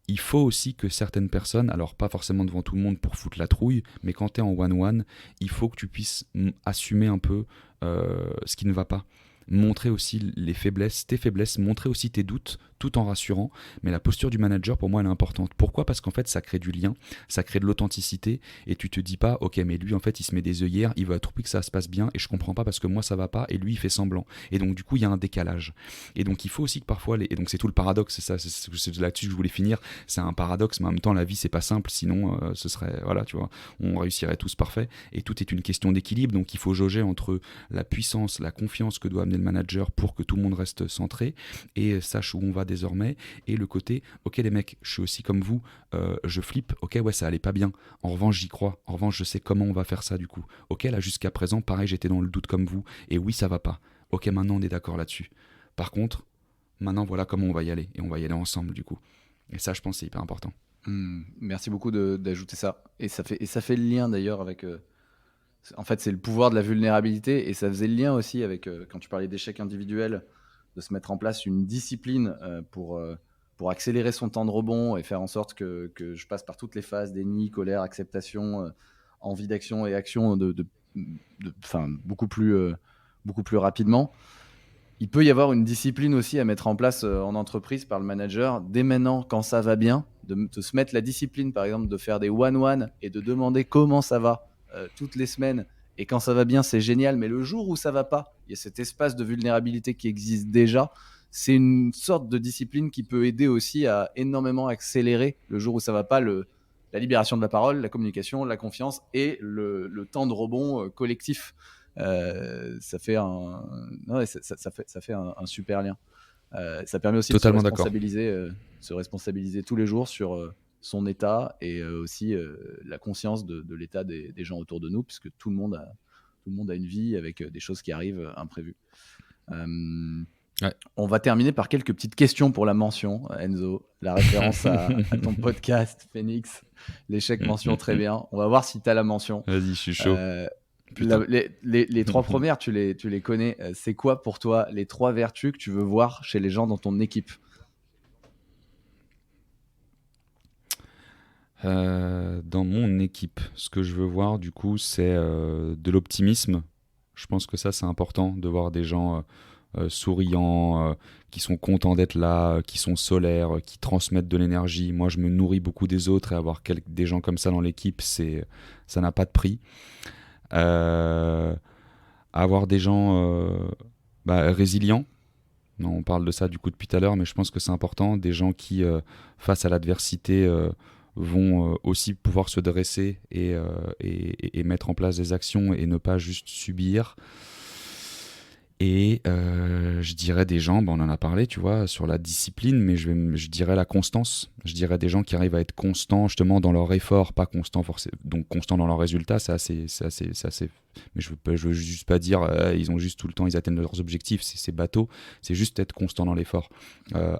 il faut aussi que certaines personnes, alors pas forcément devant tout le monde pour foutre la trouille, mais quand tu es en one-one, il faut que tu puisses assumer un peu ce qui ne va pas. Montrer aussi les faiblesses, tes faiblesses, montrer aussi tes doutes, tout en rassurant. Mais la posture du manager, pour moi, elle est importante. Pourquoi ? Parce qu'en fait, ça crée du lien, ça crée de l'authenticité, et tu te dis pas, ok, mais lui, en fait, il se met des œillères, il veut à tout prix que ça se passe bien, et je comprends pas parce que moi, ça va pas, et lui, il fait semblant. Et donc, du coup, il y a un décalage. Et donc, il faut aussi que parfois, et donc, c'est tout le paradoxe, c'est ça, c'est là-dessus que je voulais finir. C'est un paradoxe, mais en même temps, la vie, c'est pas simple, sinon, ce serait, voilà, tu vois, on réussirait tous parfait, et tout est une question d'équilibre. Donc, il faut jauger entre la puissance, la confiance que doit amener le manager pour que tout le monde reste centré et sache où on va désormais, et le côté ok les mecs, je suis aussi comme vous, je flippe, ok ouais ça allait pas bien, en revanche j'y crois, en revanche je sais comment on va faire ça du coup, ok là jusqu'à présent pareil j'étais dans le doute comme vous, et oui ça va pas, ok maintenant on est d'accord là-dessus, par contre maintenant voilà comment on va y aller, et on va y aller ensemble du coup, et ça je pense c'est hyper important. Merci beaucoup d'ajouter ça, et ça fait le lien d'ailleurs avec en fait, c'est le pouvoir de la vulnérabilité, et ça faisait le lien aussi avec, quand tu parlais d'échecs individuels, de se mettre en place une discipline pour accélérer son temps de rebond et faire en sorte que je passe par toutes les phases, déni, colère, acceptation, envie d'action et action beaucoup plus rapidement. Il peut y avoir une discipline aussi à mettre en place en entreprise par le manager, dès maintenant, quand ça va bien, de se mettre la discipline, par exemple, de faire des one-one et de demander comment ça va toutes les semaines. Et quand ça va bien, c'est génial. Mais le jour où ça va pas, il y a cet espace de vulnérabilité qui existe déjà. C'est une sorte de discipline qui peut aider aussi à énormément accélérer le jour où ça va pas, la libération de la parole, la communication, la confiance et le temps de rebond collectif. Ça fait un super lien. Ça permet aussi de Totalement d'accord. se responsabiliser tous les jours sur son état et aussi la conscience de l'état des gens autour de nous, puisque tout le monde a une vie avec des choses qui arrivent imprévues. Ouais. On va terminer par quelques petites questions pour la mention, Enzo. La référence à ton podcast, Phoenix. L'échec mention, très bien. On va voir si tu as la mention. Vas-y, je suis chaud. Putain. Les 3 premières, tu les connais. C'est quoi pour toi les 3 vertus que tu veux voir chez les gens dans ton équipe? Dans mon équipe, ce que je veux voir, du coup, c'est de l'optimisme. Je pense que ça, c'est important de voir des gens souriants, qui sont contents d'être là, qui sont solaires, qui transmettent de l'énergie. Moi, je me nourris beaucoup des autres et avoir des gens comme ça dans l'équipe, ça n'a pas de prix. Avoir des gens résilients. On parle de ça du coup depuis tout à l'heure, mais je pense que c'est important. Des gens qui, face à l'adversité, vont aussi pouvoir se dresser et mettre en place des actions et ne pas juste subir. Et je dirais des gens, on en a parlé, tu vois, sur la discipline, mais je dirais la constance. Je dirais des gens qui arrivent à être constants justement dans leur effort, pas constants forcément, donc constants dans leurs résultats, c'est assez. Mais je veux juste pas dire, ils ont juste tout le temps, ils atteignent leurs objectifs, c'est bateau. C'est juste être constant dans l'effort,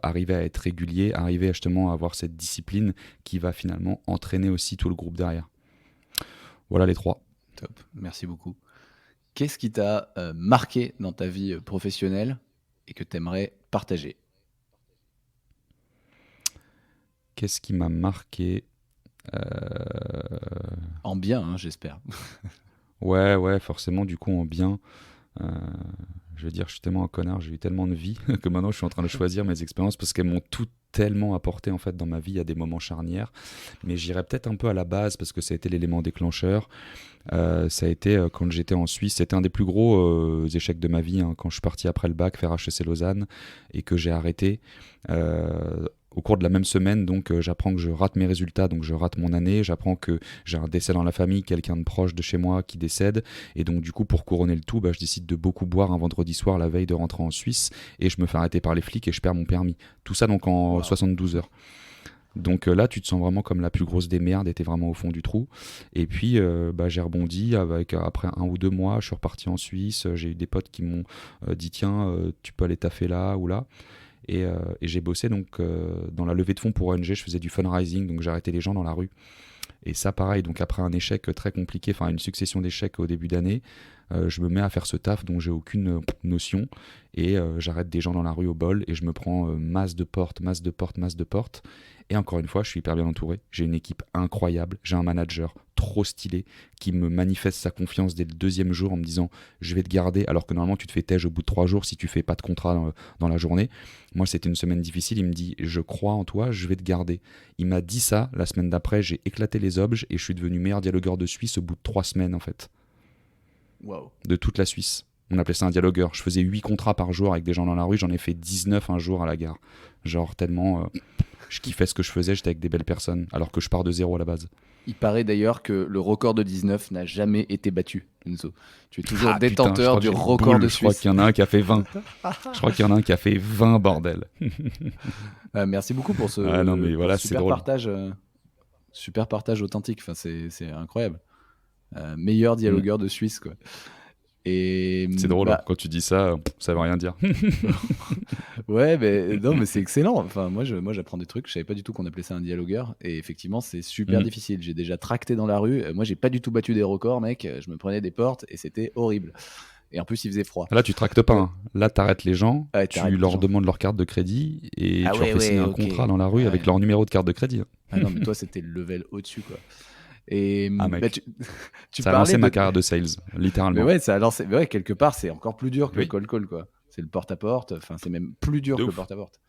arriver à être régulier, arriver justement à avoir cette discipline qui va finalement entraîner aussi tout le groupe derrière. Voilà les 3. Top, merci beaucoup. Qu'est-ce qui t'a marqué dans ta vie professionnelle et que tu aimerais partager? Qu'est-ce qui m'a marqué En bien, hein, j'espère. Ouais, forcément, du coup, en bien. Je veux dire, je suis tellement un connard, j'ai eu tellement de vie que maintenant je suis en train de choisir mes expériences parce qu'elles m'ont tout tellement apporté en fait dans ma vie à des moments charnières. Mais j'irais peut-être un peu à la base parce que ça a été l'élément déclencheur. Ça a été quand j'étais en Suisse, c'était un des plus gros échecs de ma vie, hein, quand je suis parti après le bac faire HEC Lausanne et que j'ai arrêté. Au cours de la même semaine, donc j'apprends que je rate mes résultats, donc je rate mon année, j'apprends que j'ai un décès dans la famille, quelqu'un de proche de chez moi qui décède, et donc du coup pour couronner le tout, je décide de beaucoup boire un vendredi soir la veille de rentrer en Suisse, et je me fais arrêter par les flics et je perds mon permis. Tout ça donc en 72 heures. Donc là, tu te sens vraiment comme la plus grosse des merdes et t'es vraiment au fond du trou. Et puis, j'ai rebondi après 1 ou 2 mois, je suis reparti en Suisse. J'ai eu des potes qui m'ont dit tiens, tu peux aller taffer là ou là. Et j'ai bossé donc dans la levée de fonds pour ONG. Je faisais du fundraising, donc j'arrêtais les gens dans la rue. Et ça, pareil, donc après un échec très compliqué, enfin une succession d'échecs au début d'année, je me mets à faire ce taf dont j'ai aucune notion et j'arrête des gens dans la rue au bol et je me prends masse de portes. Et encore une fois, je suis hyper bien entouré. J'ai une équipe incroyable, j'ai un manager trop stylé qui me manifeste sa confiance dès le 2e jour en me disant je vais te garder, alors que normalement tu te fais tège au bout de 3 jours si tu fais pas de contrat dans la journée. Moi c'était une semaine difficile, il me dit je crois en toi, je vais te garder. Il m'a dit ça, la semaine d'après j'ai éclaté les objets et je suis devenu meilleur dialogueur de Suisse au bout de 3 semaines en fait. Wow. De toute la Suisse. On appelait ça un dialogueur. Je faisais 8 contrats par jour avec des gens dans la rue, j'en ai fait 19 un jour à la gare. Genre tellement je kiffais ce que je faisais, j'étais avec des belles personnes, alors que je pars de 0 à la base. Il paraît d'ailleurs que le record de 19 n'a jamais été battu, Enzo. Tu es toujours détenteur du record de Suisse. Je crois qu'il y en a un qui a fait 20. Je crois qu'il y en a un qui a fait 20, bordel. Merci beaucoup pour ce non, mais voilà, super drôle. Super partage authentique. Enfin, c'est incroyable. Meilleur dialogueur de Suisse, quoi. Et c'est drôle, quand tu dis ça, ça veut rien dire. Ouais, mais c'est excellent. Enfin, moi j'apprends des trucs. Je savais pas du tout qu'on appelait ça un dialogueur. Et effectivement, c'est super difficile. J'ai déjà tracté dans la rue. Moi, j'ai pas du tout battu des records, mec. Je me prenais des portes et c'était horrible. Et en plus, il faisait froid. Là, tu tractes pas. Hein. Là, t'arrêtes les gens, tu leur demandes leur carte de crédit et tu leur fais signer un contrat dans la rue avec leur numéro de carte de crédit. Ah non, mais toi, c'était le level au-dessus, quoi. Et mec, ça a lancé ma carrière de sales, littéralement. Mais ouais, ça a lancé. Mais ouais, quelque part, c'est encore plus dur que le cold call, quoi. C'est le porte-à-porte. Enfin, c'est même plus dur que le porte-à-porte.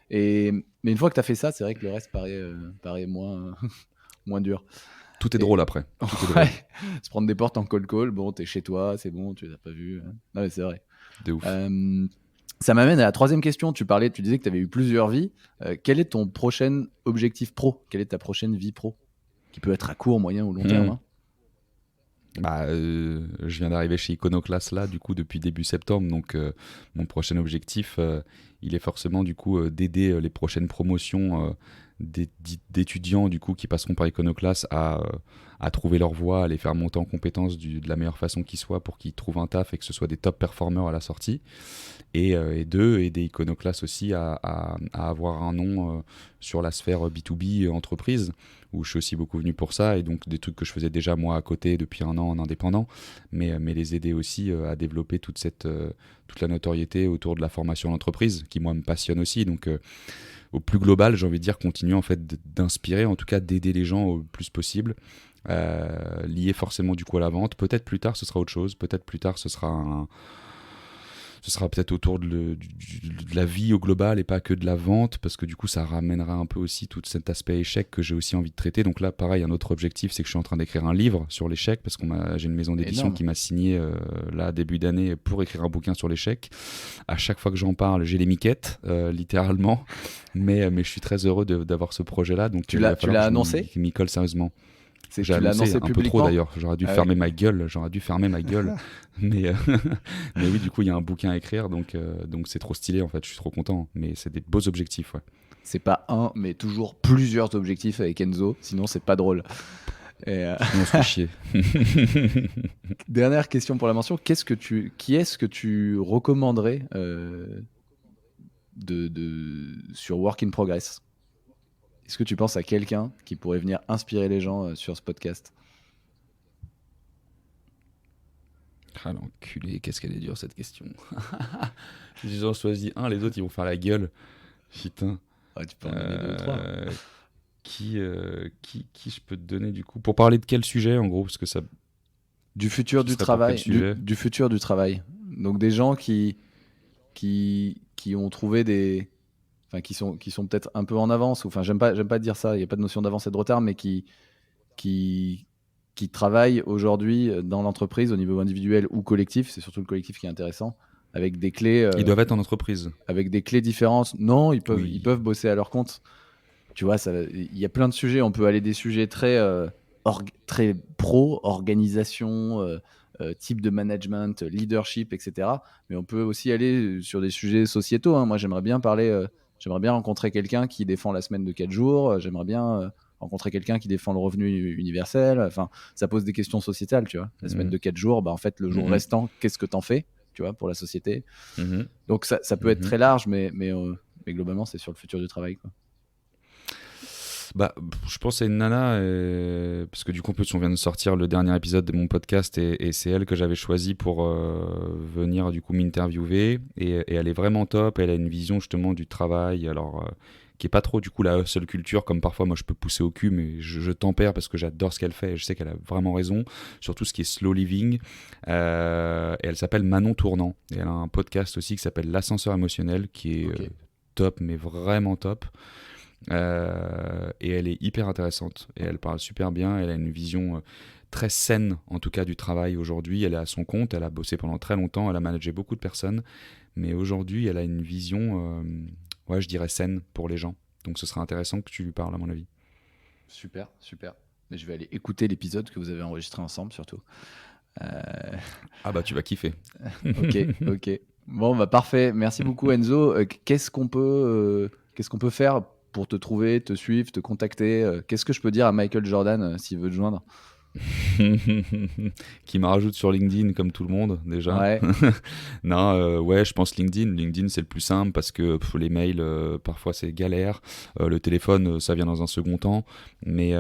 Mais une fois que tu as fait ça, c'est vrai que le reste paraît moins dur. Tout est drôle après. Tout est drôle. Ouais, se prendre des portes en cold call, bon, t'es chez toi, c'est bon, tu les as pas vus. Non, mais c'est vrai. De ouf. Ça m'amène à la troisième question. Tu disais que tu avais eu plusieurs vies. Quel est ton prochain objectif pro? Quelle est ta prochaine vie pro? Qui peut être à court, moyen ou long terme. Hein. Je viens d'arriver chez Iconoclast là, du coup, depuis début septembre. Donc, mon prochain objectif, il est forcément du coup d'aider les prochaines promotions d'étudiants du coup qui passeront par Iconoclast à trouver leur voie, à les faire monter en compétences de la meilleure façon qui soit pour qu'ils trouvent un taf et que ce soit des top performers à la sortie. Et deux, aider Iconoclast aussi à avoir un nom sur la sphère B2B entreprise, où je suis aussi beaucoup venu pour ça, et donc des trucs que je faisais déjà moi à côté depuis un an en indépendant, mais les aider aussi à développer toute la notoriété autour de la formation en entreprise, qui moi me passionne aussi. Donc au plus global, j'ai envie de dire continuer en fait d'inspirer, en tout cas d'aider les gens au plus possible, lié forcément du coup à la vente. Peut-être plus tard ce sera autre chose, peut-être plus tard ce sera peut-être autour de la vie au global et pas que de la vente, parce que du coup ça ramènera un peu aussi tout cet aspect échec que j'ai aussi envie de traiter. Donc là pareil, un autre objectif, c'est que je suis en train d'écrire un livre sur l'échec, parce que j'ai une maison d'édition qui m'a signé là début d'année pour écrire un bouquin sur l'échec. À chaque fois que j'en parle, j'ai les miquettes littéralement, mais je suis très heureux d'avoir ce projet là. Donc tu l'as annoncé? Je m'y colle sérieusement. J'ai annoncé un peu trop d'ailleurs, j'aurais dû fermer ma gueule, mais oui, du coup il y a un bouquin à écrire, donc c'est trop stylé en fait, je suis trop content, mais c'est des beaux objectifs. Ouais. C'est pas un, mais toujours plusieurs objectifs avec Enzo, sinon c'est pas drôle. Sinon on se fait chier. Dernière question pour la mention, qui est-ce que tu recommanderais sur Work in Progress? Est-ce que tu penses à quelqu'un qui pourrait venir inspirer les gens sur ce podcast? Ah l'enculé, qu'est-ce qu'elle est dure cette question. Ils ont choisi un, les autres ils vont faire la gueule. Putain. Ouais, tu peux en donner deux ou trois. Qui je peux te donner du coup? Pour parler de quel sujet en gros? Parce que ça... Du futur du travail. Du futur du travail. Donc des gens qui ont trouvé des... Enfin, qui sont peut-être un peu en avance, ou enfin j'aime pas dire ça, il n'y a pas de notion d'avance et de retard, mais qui travaillent aujourd'hui dans l'entreprise au niveau individuel ou collectif, c'est surtout le collectif qui est intéressant, avec des clés... Ils doivent être en entreprise. Avec des clés différentes. Non, ils peuvent bosser à leur compte. Tu vois, il y a plein de sujets, on peut aller des sujets très pro, organisation, type de management, leadership, etc. Mais on peut aussi aller sur des sujets sociétaux. Hein. Moi, j'aimerais bien rencontrer quelqu'un qui défend la semaine de 4 jours. J'aimerais bien rencontrer quelqu'un qui défend le revenu universel. Enfin, ça pose des questions sociétales, tu vois. La semaine de 4 jours, en fait, le jour restant, qu'est-ce que t'en fais, tu vois, pour la société. Donc, ça peut être très large, mais globalement, c'est sur le futur du travail, quoi. Je pense à une nana, parce que du coup, en plus, on vient de sortir le dernier épisode de mon podcast et c'est elle que j'avais choisi pour venir du coup m'interviewer. Et elle est vraiment top. Elle a une vision justement du travail, alors qui est pas trop du coup la hustle culture comme parfois moi je peux pousser au cul, mais je tempère parce que j'adore ce qu'elle fait et je sais qu'elle a vraiment raison sur tout ce qui est slow living. Et elle s'appelle Manon Tournant. Et elle a un podcast aussi qui s'appelle L'Ascenseur émotionnel, qui est top, mais vraiment top. Et elle est hyper intéressante et elle parle super bien. Elle a une vision très saine en tout cas du travail aujourd'hui. Elle est à son compte, elle a bossé pendant très longtemps, elle a managé beaucoup de personnes, mais aujourd'hui elle a une vision je dirais saine pour les gens. Donc ce sera intéressant que tu lui parles à mon avis. Super. Mais je vais aller écouter l'épisode que vous avez enregistré ensemble surtout. Tu vas kiffer. Ok. Bon, parfait. Merci beaucoup Enzo. Qu'est-ce qu'on peut faire pour te trouver, te suivre, te contacter? Qu'est-ce que je peux dire à Michael Jordan s'il veut te joindre? Qui me rajoute sur LinkedIn comme tout le monde déjà. Ouais. Non, je pense LinkedIn c'est le plus simple parce que les mails parfois c'est galère, le téléphone ça vient dans un second temps, mais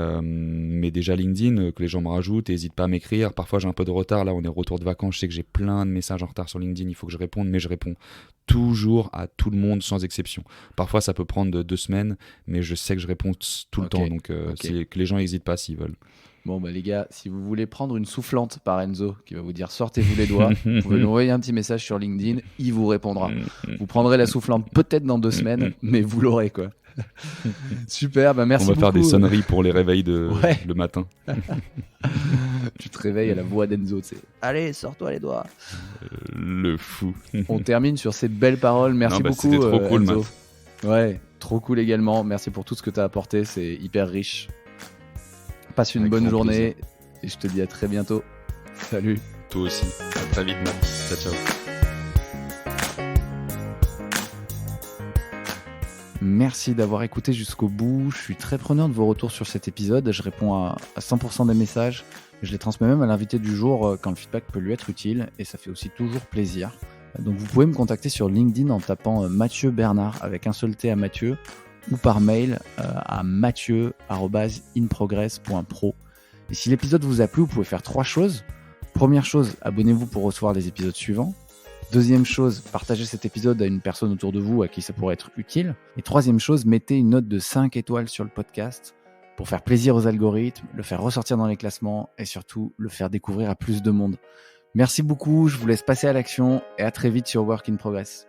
déjà LinkedIn, que les gens me rajoutent, n'hésite pas à m'écrire. Parfois j'ai un peu de retard, là on est retour de vacances, je sais que j'ai plein de messages en retard sur LinkedIn, il faut que je réponde, mais je réponds toujours à tout le monde sans exception. Parfois, ça peut prendre 2 semaines, mais je sais que je réponds tout le temps. Donc, c'est que les gens n'hésitent pas s'ils veulent. Bon, bah les gars, si vous voulez prendre une soufflante par Enzo qui va vous dire sortez-vous les doigts, vous pouvez lui envoyer un petit message sur LinkedIn, il vous répondra. Vous prendrez la soufflante peut-être dans 2 semaines, mais vous l'aurez quoi. Super, bah merci beaucoup. On va faire des sonneries pour les réveils le matin. Tu te réveilles à la voix d'Enzo, tu sais. Allez, sors-toi les doigts. Le fou. On termine sur ces belles paroles. Merci beaucoup. C'était trop cool, Enzo. Matt. Ouais, trop cool également. Merci pour tout ce que tu as apporté. C'est hyper riche. Passe une Avec bonne grand journée et je te dis à très bientôt. Salut. Toi aussi. À très vite, Matt. Ciao, ciao. Merci d'avoir écouté jusqu'au bout. Je suis très preneur de vos retours sur cet épisode. Je réponds à 100% des messages. Je les transmets même à l'invité du jour quand le feedback peut lui être utile et ça fait aussi toujours plaisir. Donc vous pouvez me contacter sur LinkedIn en tapant Mathieu Bernard avec un seul T à Mathieu ou par mail à mathieu@inprogress.pro. Et si l'épisode vous a plu, vous pouvez faire 3 choses. Première chose, abonnez-vous pour recevoir les épisodes suivants. Deuxième chose, partagez cet épisode à une personne autour de vous à qui ça pourrait être utile. Et troisième chose, mettez une note de 5 étoiles sur le podcast pour faire plaisir aux algorithmes, le faire ressortir dans les classements et surtout le faire découvrir à plus de monde. Merci beaucoup, je vous laisse passer à l'action et à très vite sur Work in Progress.